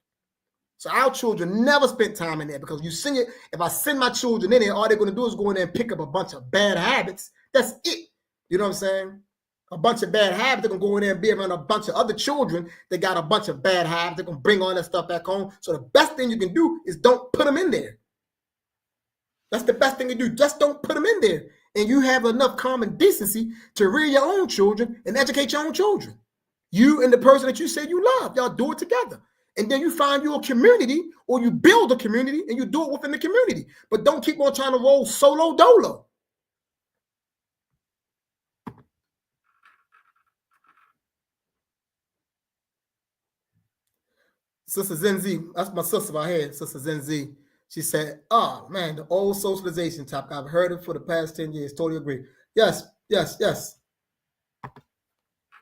So our children never spent time in there, because if I send my children in there, all they're going to do is go in there and pick up a bunch of bad habits. That's it. You know what I'm saying? A bunch of bad habits. They're going to go in there and be around a bunch of other children that got a bunch of bad habits. They're going to bring all that stuff back home. So the best thing you can do is don't put them in there. That's the best thing to do. Just don't put them in there. And you have enough common decency to rear your own children and educate your own children. You and the person that you say you love, y'all do it together. And then you find your community, or you build a community and you do it within the community. But don't keep on trying to roll solo dolo. Sister Zenzi, that's my sister right here, Sister Zenzi. She said, oh man, the old socialization topic. I've heard it for the past 10 years. Totally agree. Yes.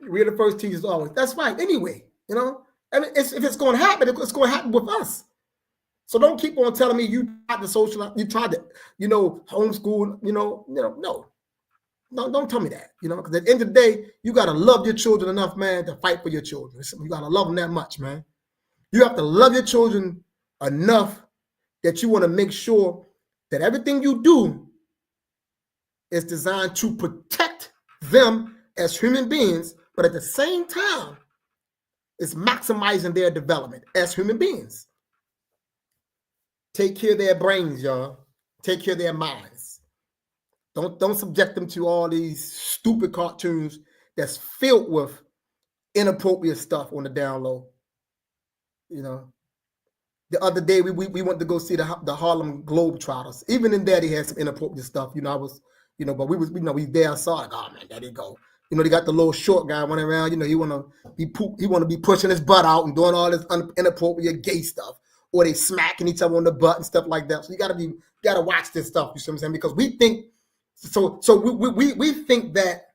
We're the first teachers always. That's right. Anyway, you know, I mean, if it's going to happen, it's going to happen with us. So don't keep on telling me you tried to socialize, you tried to, you know, homeschool, no. Don't tell me that, you know, because at the end of the day, you got to love your children enough, man, to fight for your children. You got to love them that much, man. You have to love your children enough that you want to make sure that everything you do is designed to protect them as human beings, but at the same time, it's maximizing their development as human beings. Take care of their brains, y'all. Take care of their minds. Don't subject them to all these stupid cartoons that's filled with inappropriate stuff on the down low. You know, the other day we went to go see the Harlem Globetrotters. Even in there, they had some inappropriate stuff. You know, we there. I saw like, oh man, there they go. You know, they got the little short guy running around. You know, he want to be pushing his butt out and doing all this inappropriate gay stuff, or they smacking each other on the butt and stuff like that. So you gotta watch this stuff. You see what I'm saying? Because we think we think that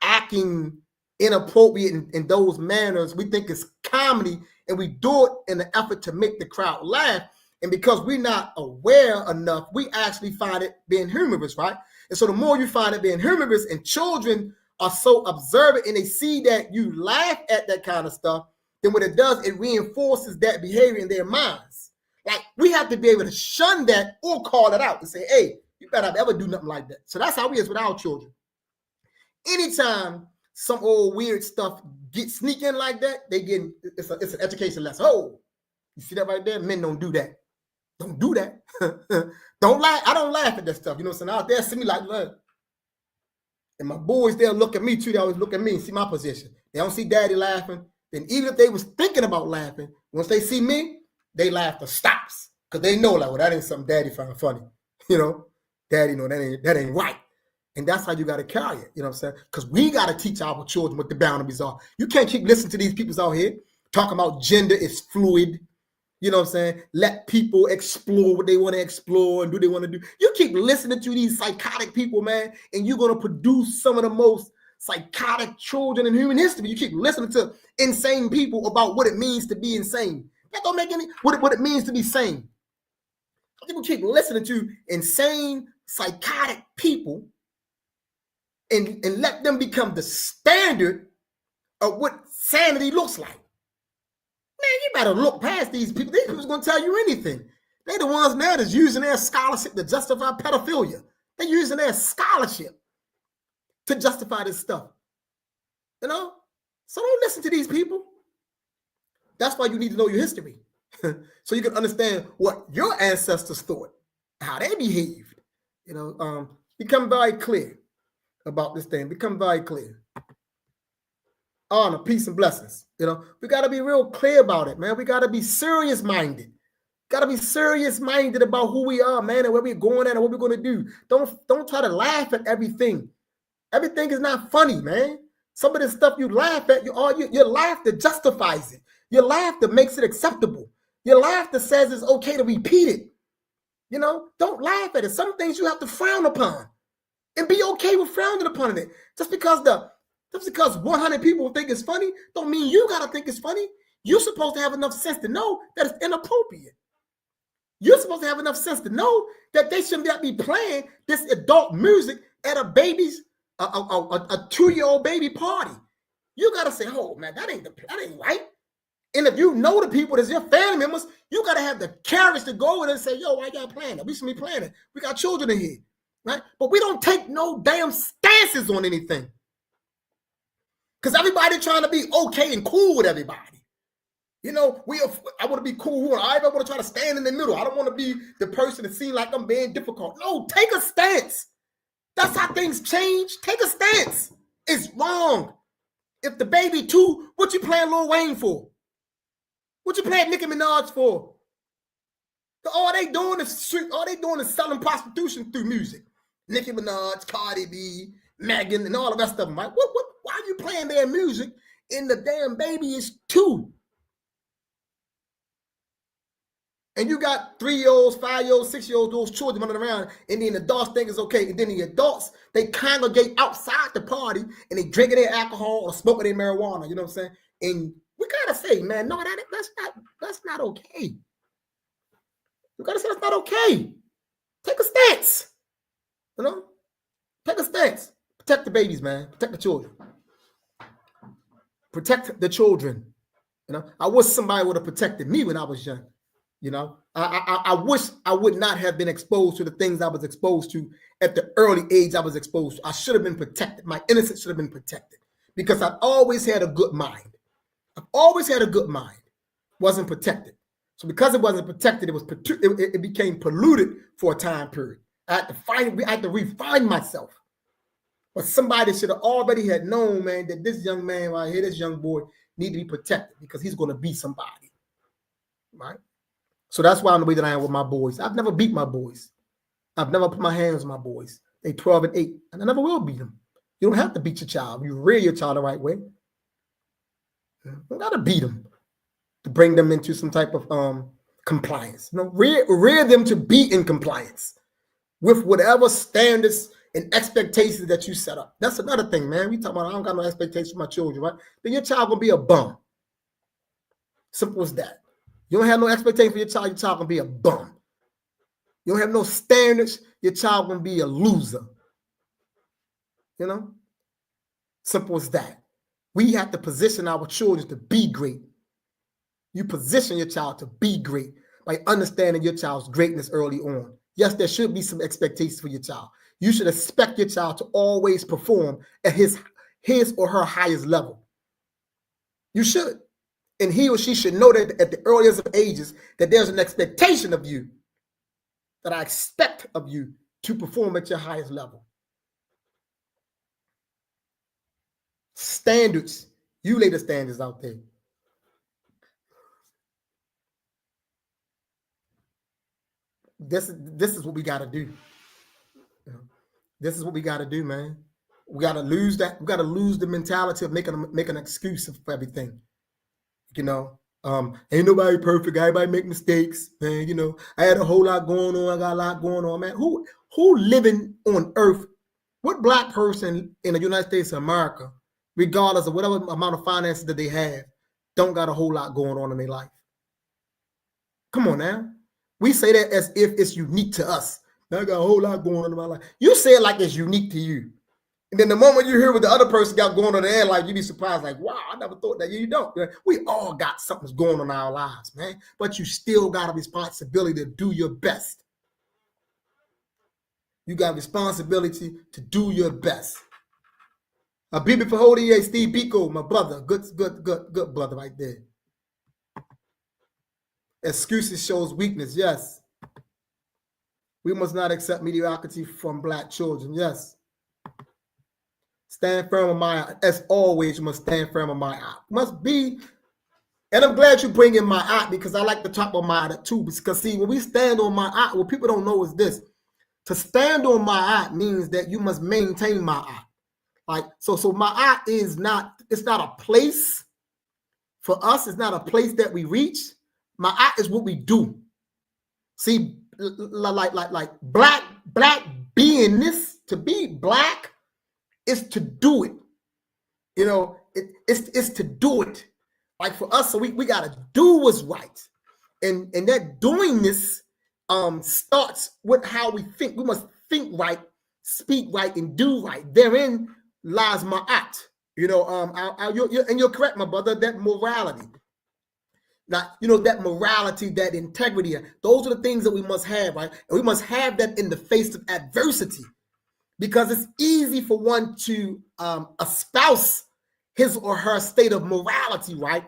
acting inappropriate in those manners, we think it's comedy, and we do it in an effort to make the crowd laugh. And because we're not aware enough, we actually find it being humorous, right? And so the more you find it being humorous, and children are so observant and they see that you laugh at that kind of stuff, then what it does, it reinforces that behavior in their minds. Like, we have to be able to shun that or call it out and say, hey, you better not ever do nothing like that. So that's how we is with our children. Anytime some old weird stuff gets sneak in like that, it's an education lesson. Oh, You see that right there? Men don't do that. Don't do that. Don't laugh. I don't laugh at that stuff. You know what I'm saying? Out there, see me like, look. And my boys, they'll look at me too. They always look at me and see my position. They don't see daddy laughing. Then even if they was thinking about laughing, once they see me, they laughter stops. Because they know, like, well, that ain't something daddy found funny. You know? Daddy know that ain't right. And that's how you got to carry it. You know what I'm saying? Because we got to teach our children what the boundaries are. You can't keep listening to these people out here talking about gender is fluid. You know what I'm saying? Let people explore what they want to explore and do they want to do. You keep listening to these psychotic people, man, and you're going to produce some of the most psychotic children in human history. You keep listening to insane people about what it means to be insane. That don't make any, what it means to be sane. People keep listening to insane, psychotic people and let them become the standard of what sanity looks like. Man, you better look past these people. These people's going to tell you anything. They're the ones now that's using their scholarship to justify pedophilia. They're using their scholarship to justify this stuff. You know? So don't listen to these people. That's why you need to know your history. So you can understand what your ancestors thought, how they behaved. You know, become very clear about this thing. Become very clear. Honor, peace, and blessings. You know, we got to be real clear about it, man. We got to be serious-minded. Got to be serious-minded about who we are, man, and where we're going at and what we're going to do. Don't try to laugh at everything. Everything is not funny, man. Some of the stuff you laugh at, your laughter justifies it. Your laughter makes it acceptable. Your laughter says it's okay to repeat it. You know, don't laugh at it. Some things you have to frown upon and be okay with frowning upon it. Just because 100 people think it's funny, don't mean you got to think it's funny. You're supposed to have enough sense to know that it's inappropriate. You're supposed to have enough sense to know that they should not be playing this adult music at a baby's, a 2-year-old baby party. You got to say, oh, man, that ain't right. And if you know the people that's your family members, you got to have the courage to go in and say, yo, why y'all playing that? We should be playing it. We got children in here, right? But we don't take no damn stances on anything. Because everybody trying to be okay and cool with everybody. You know, I want to be cool. I want to try to stand in the middle. I don't want to be the person that seems like I'm being difficult. No, take a stance. That's how things change. Take a stance. It's wrong. If the baby too, what you playing Lil Wayne for? What you playing Nicki Minaj for? All they doing is selling prostitution through music. Nicki Minaj, Cardi B, Megan, and all the rest of them. Right? Why are you playing their music and the damn baby is 2? And you got 3-year-olds, 5-year-olds, 6-year-olds, those children running around, and then the adults think it's okay. And then the adults, they congregate outside the party and they drinking their alcohol or smoking their marijuana. You know what I'm saying? And we gotta say, man, no, that's not okay. We gotta say that's not okay. Take a stance. You know? Take a stance. Protect the babies, man. Protect the children. Protect the children. You know, I wish somebody would have protected me when I was young. You know, I wish I would not have been exposed to the things I was exposed to at the early age I was exposed to. I should have been protected. My innocence should have been protected because I've always had a good mind. Wasn't protected. So because it wasn't protected, it became polluted for a time period. I had to refine myself. But somebody should have already had known, man, that this young man right here, this young boy, need to be protected because he's going to be somebody, right? So that's why I'm the way that I am with my boys. I've never beat my boys. I've never put my hands on my boys. They 12 and 8, and I never will beat them. You don't have to beat your child. You rear your child the right way. You don't got to beat them to bring them into some type of compliance. You know, rear them to be in compliance with whatever standards and expectations that you set up. That's another thing, man. We talk about I don't got no expectations for my children, right? Then your child gonna be a bum. Simple as that. You don't have no expectation for your child gonna be a bum. You don't have no standards, your child gonna be a loser. You know? Simple as that. We have to position our children to be great. You position your child to be great by understanding your child's greatness early on. Yes, there should be some expectations for your child. You should expect your child to always perform at his or her highest level. You should. And he or she should know that at the earliest of ages that there's an expectation of you, that I expect of you to perform at your highest level. Standards. You lay the standards out there. This is what we got to do. This is what we got to do, man. We got to lose that. We got to lose the mentality of making an excuse for everything. You know, ain't nobody perfect. Everybody make mistakes, man. You know, I had a whole lot going on. I got a lot going on, man. Who living on earth? What black person in the United States of America, regardless of whatever amount of finances that they have, don't got a whole lot going on in their life? Come on now. We say that as if it's unique to us. I got a whole lot going on in my life. You say it like it's unique to you. And then the moment you hear what the other person got going on in their life, you be surprised, like, wow, I never thought that. You don't. We all got something going on in our lives, man. But you still got a responsibility to do your best. You got a responsibility to do your best. Bibi Fahodi, Steve Biko, my brother. Good brother right there. Excuses shows weakness, yes. We must not accept mediocrity from black children, yes. Stand firm on my, as always, you must stand firm on my eye. Must be, and I'm glad you bring in my eye, because I like to talk about my eye too. Because see, when we stand on my eye, what people don't know is this. To stand on my eye means that you must maintain my eye. Like, so my eye is not, it's not a place for us. It's not a place that we reach. My eye is what we do. See, like black beingness, to be black is to do it. You know, it's to do it. Like for us, so we got to do what's right. And that doing this starts with how we think. We must think right, speak right, and do right. Therein lies my act. You know, you're correct, my brother, that morality. Now, you know, that morality, that integrity, those are the things that we must have, right? And we must have that in the face of adversity, because it's easy for one to espouse his or her state of morality, right?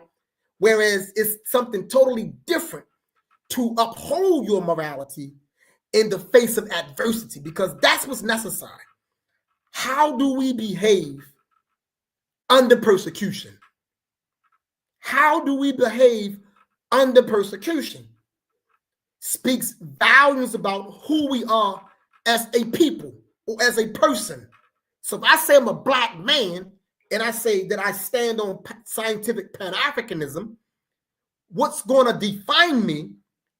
Whereas it's something totally different to uphold your morality in the face of adversity, because that's what's necessary. How do we behave under persecution? How do we behave under persecution? Speaks volumes about who we are as a people or as a person. So if I say I'm a black man and I say that I stand on scientific Pan-Africanism, what's going to define me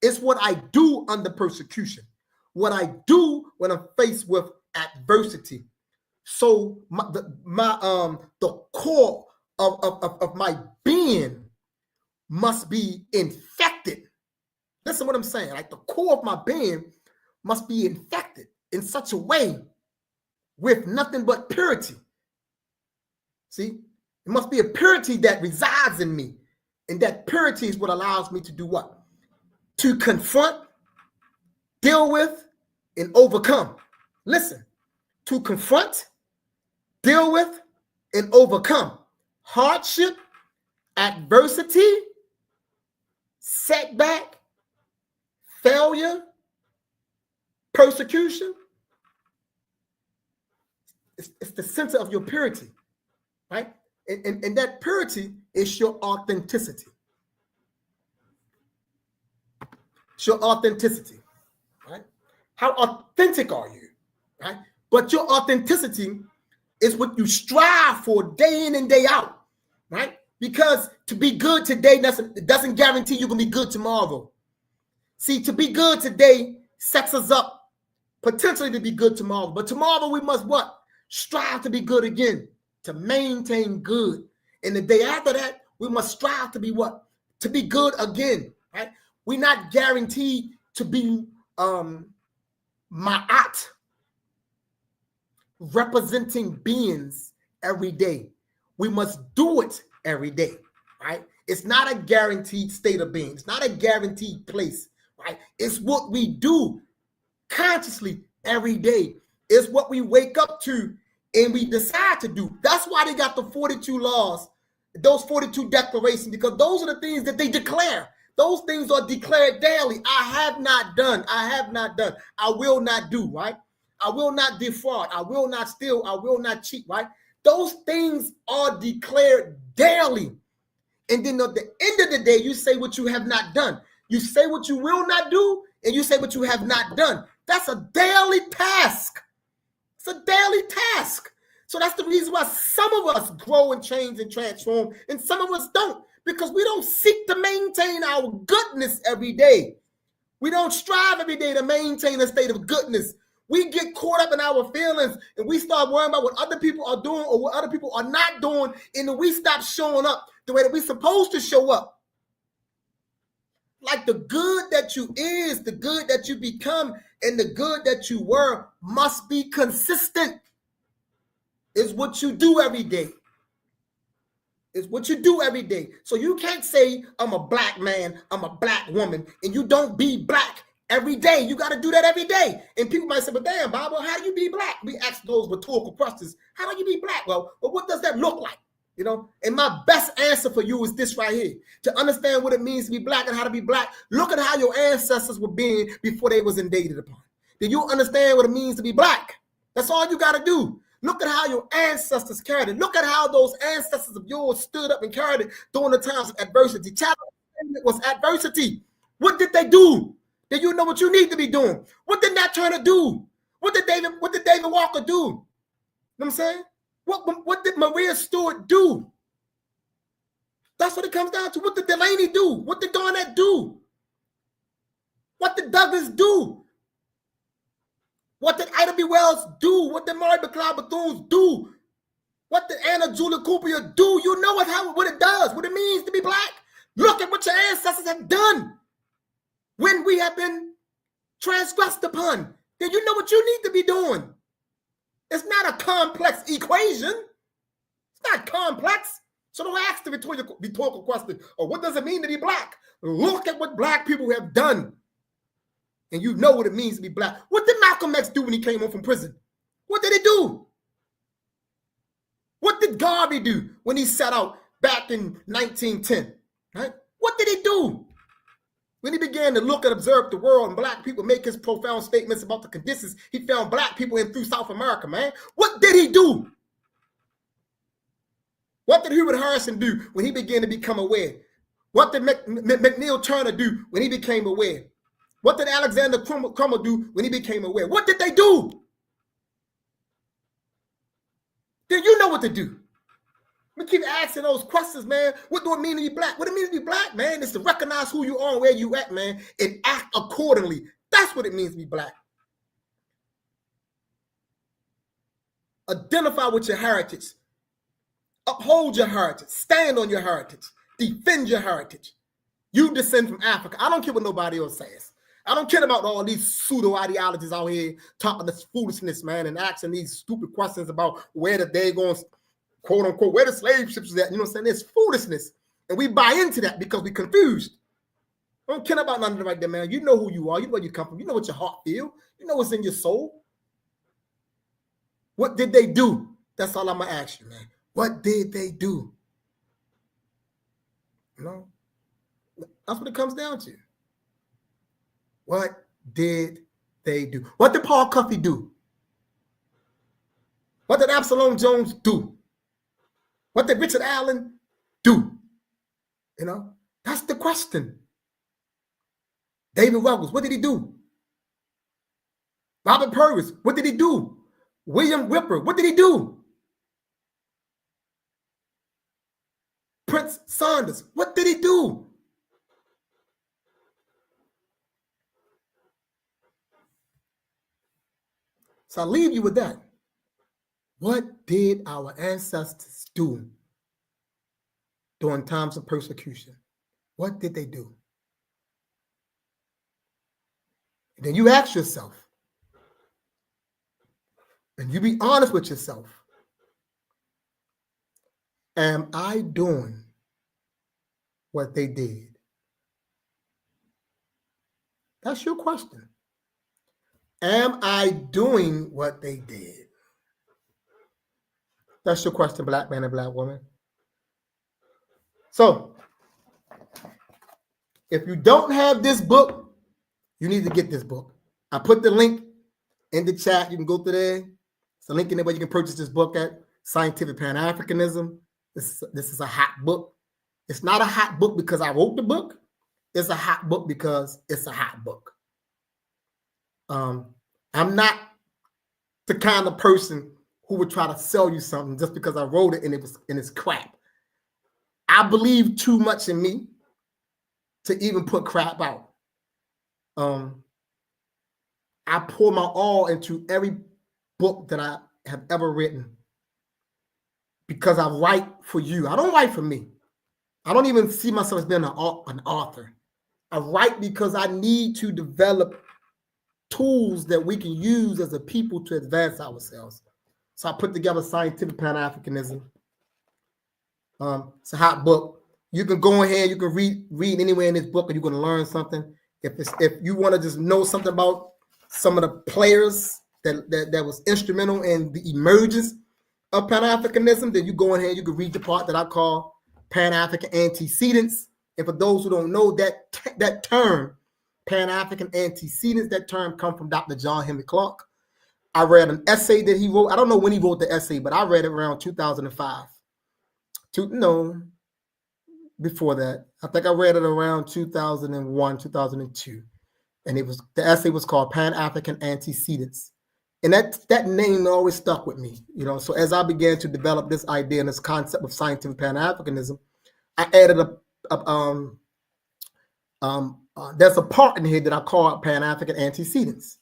is what I do under persecution, what I do when I'm faced with adversity. So the core of my being must be infected. Listen to what I'm saying. Like the core of my being must be infected in such a way with nothing but purity. See, it must be a purity that resides in me. And that purity is what allows me to do what? To confront, deal with, and overcome. Listen, to confront, deal with, and overcome hardship, adversity, setback, failure, persecution. It's the center of your purity, right? And that purity is your authenticity. It's your authenticity, right? How authentic are you, right? But your authenticity is what you strive for day in and day out, right? Because to be good today doesn't guarantee you're going to be good tomorrow. See, to be good today sets us up potentially to be good tomorrow. But tomorrow we must what? Strive to be good again, to maintain good. And the day after that, we must strive to be what? To be good again, right? We're not guaranteed to be ma'at, representing beings every day. We must do it every day, right? It's not a guaranteed state of being. It's not a guaranteed place, right? It's what we do consciously every day. It's what we wake up to and we decide to do. That's why they got the 42 laws those 42 declarations, because those are the things that they declare. Those things are declared daily. I have not done. I have not done. I will not do, right? I will not defraud. I will not steal. I will not cheat, right? Those things are declared daily. And then at the end of the day, you say what you have not done. You say what you will not do, and you say what you have not done. That's a daily task. It's a daily task. So that's the reason why some of us grow and change and transform, and some of us don't, because we don't seek to maintain our goodness every day. We don't strive every day to maintain a state of goodness. We get caught up in our feelings, and we start worrying about what other people are doing or what other people are not doing, and then we stop showing up the way that we're supposed to show up. Like the good that you is, the good that you become, and the good that you were must be consistent. It's what you do every day. It's what you do every day. So you can't say, I'm a black man, I'm a black woman, and you don't be black every day. You got to do that every day. And people might say, but damn, Bible, how do you be black? We ask those rhetorical questions. How do you be black? Well, what does that look like? You know, and my best answer for you is this right here. To understand what it means to be black and how to be black, look at how your ancestors were being before they was invaded upon. Do you understand what it means to be black? That's all you got to do. Look at how your ancestors carried it. Look at how those ancestors of yours stood up and carried it during the times of adversity. Challenge was adversity. What did they do? Did you know what you need to be doing? What did Nat Turner do? What did David Walker do? You know what I'm saying? What did Maria Stewart do? That's what it comes down to. What did Delaney do? What did Garnett do? What did Douglas do? What did Ida B. Wells do? What did Mary McLeod Bethune do? What did Anna Julia Cooper do? You know what it does, what it means to be black. Look at what your ancestors have done when we have been transgressed upon. Then you know what you need to be doing. It's not a complex equation. It's not complex. So don't ask the rhetorical question, or what does it mean to be black? Look at what black people have done. And you know what it means to be black. What did Malcolm X do when he came home from prison? What did he do? What did Garvey do when he set out back in 1910? Right? What did he do? When he began to look and observe the world and black people make his profound statements about the conditions he found black people in through South America, man. What did he do? What did Hubert Harrison do when he began to become aware? What did McNeil Turner do when he became aware? What did Alexander Crummell do when he became aware? What did they do? Then you know what to do. We keep asking those questions, man. What do it mean to be black? What it means to be black, man, is to recognize who you are and where you at, man, and act accordingly. That's what it means to be black. Identify with your heritage. Uphold your heritage. Stand on your heritage. Defend your heritage. You descend from Africa. I don't care what nobody else says. I don't care about all these pseudo ideologies out here talking this foolishness, man, and asking these stupid questions about where the day going, quote unquote, where the slave ships is at. You know what I'm saying? It's foolishness. And we buy into that because we're confused. I don't care about none of that right there, man. You know who you are. You know where you come from. You know what your heart feels. You know what's in your soul. What did they do? That's all I'm going to ask you, man. What did they do? You know? That's what it comes down to. What did they do? What did Paul Cuffey do? What did Absalom Jones do? What did Richard Allen do? You know, that's the question. David Ruggles, what did he do? Robert Purvis, what did he do? William Whipper, what did he do? Prince Saunders, what did he do? So I leave you with that. What did our ancestors do during times of persecution? What did they do? And then you ask yourself, and you be honest with yourself, am I doing what they did? That's your question. Am I doing what they did? That's your question, black man and black woman. So if you don't have this book, you need to get this book. I put the link in the chat. You can go through there. It's a link in there where you can purchase this book at Scientific Pan-Africanism. This is a hot book. It's not a hot book because I wrote the book. It's a hot book because it's a hot book. I'm not the kind of person who would try to sell you something just because I wrote it and it's crap. I believe too much in me to even put crap out. I pour my all into every book that I have ever written because I write for you. I don't write for me. I don't even see myself as being an author. I write because I need to develop tools that we can use as a people to advance ourselves. So I put together Scientific Pan-Africanism. It's a hot book. You can go ahead, you can read anywhere in this book, and you're going to learn something. If you want to just know something about some of the players that was instrumental in the emergence of Pan-Africanism, then you go ahead, you can read the part that I call Pan-African antecedents. And for those who don't know that term, Pan-African antecedents, that term comes from Dr. John Henrik Clarke. I read an essay that he wrote. I don't know when he wrote the essay, but I read it around 2005. Before that. I think I read it around 2001, 2002. And the essay was called Pan-African Antecedents. And that name always stuck with me. So as I began to develop this idea and this concept of scientific Pan-Africanism, I added there's a part in here that I call Pan-African Antecedents.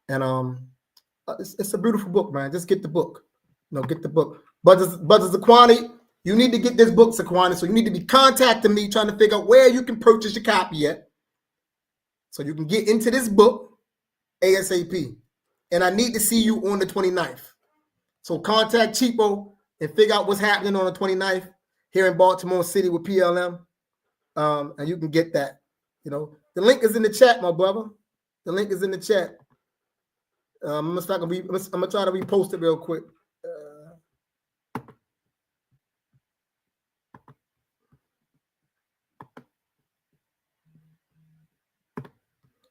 And it's a beautiful book, man. Just get the book. Get the book. But Zaquani, you need to get this book, Zaquani. So you need to be contacting me, trying to figure out where you can purchase your copy at, so you can get into this book ASAP. And I need to see you on the 29th. So contact Cheapo and figure out what's happening on the 29th here in Baltimore City with PLM. And you can get that. The link is in the chat, my brother. The link is in the chat. I'm gonna try to repost it real quick.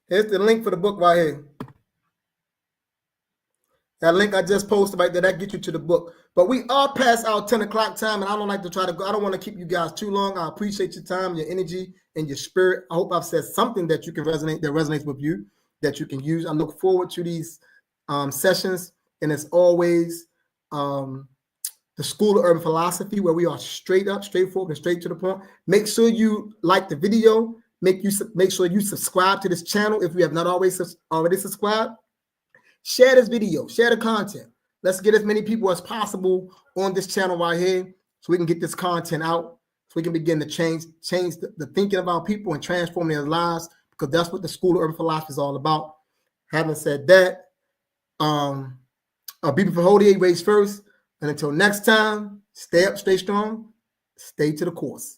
Here's the link for the book right here. That link I just posted right there, that gets you to the book. But we are past our 10 o'clock time, and I don't like to try to go. I don't want to keep you guys too long. I appreciate your time, your energy, and your spirit. I hope I've said something that resonates with you, that you can use. I look forward to these sessions, and as always, the School of Urban Philosophy, where we are straight up, straightforward, and straight to the point. Make sure you like the video. Make sure you subscribe to this channel if you have not already subscribed. Share this video, share the content. Let's get as many people as possible on this channel right here so we can get this content out, so we can begin to change the thinking of our people and transform their lives, because that's what the School of Urban Philosophy is all about. Having said that, Bibi Fahodier, race first. And until next time, stay up, stay strong, stay to the course.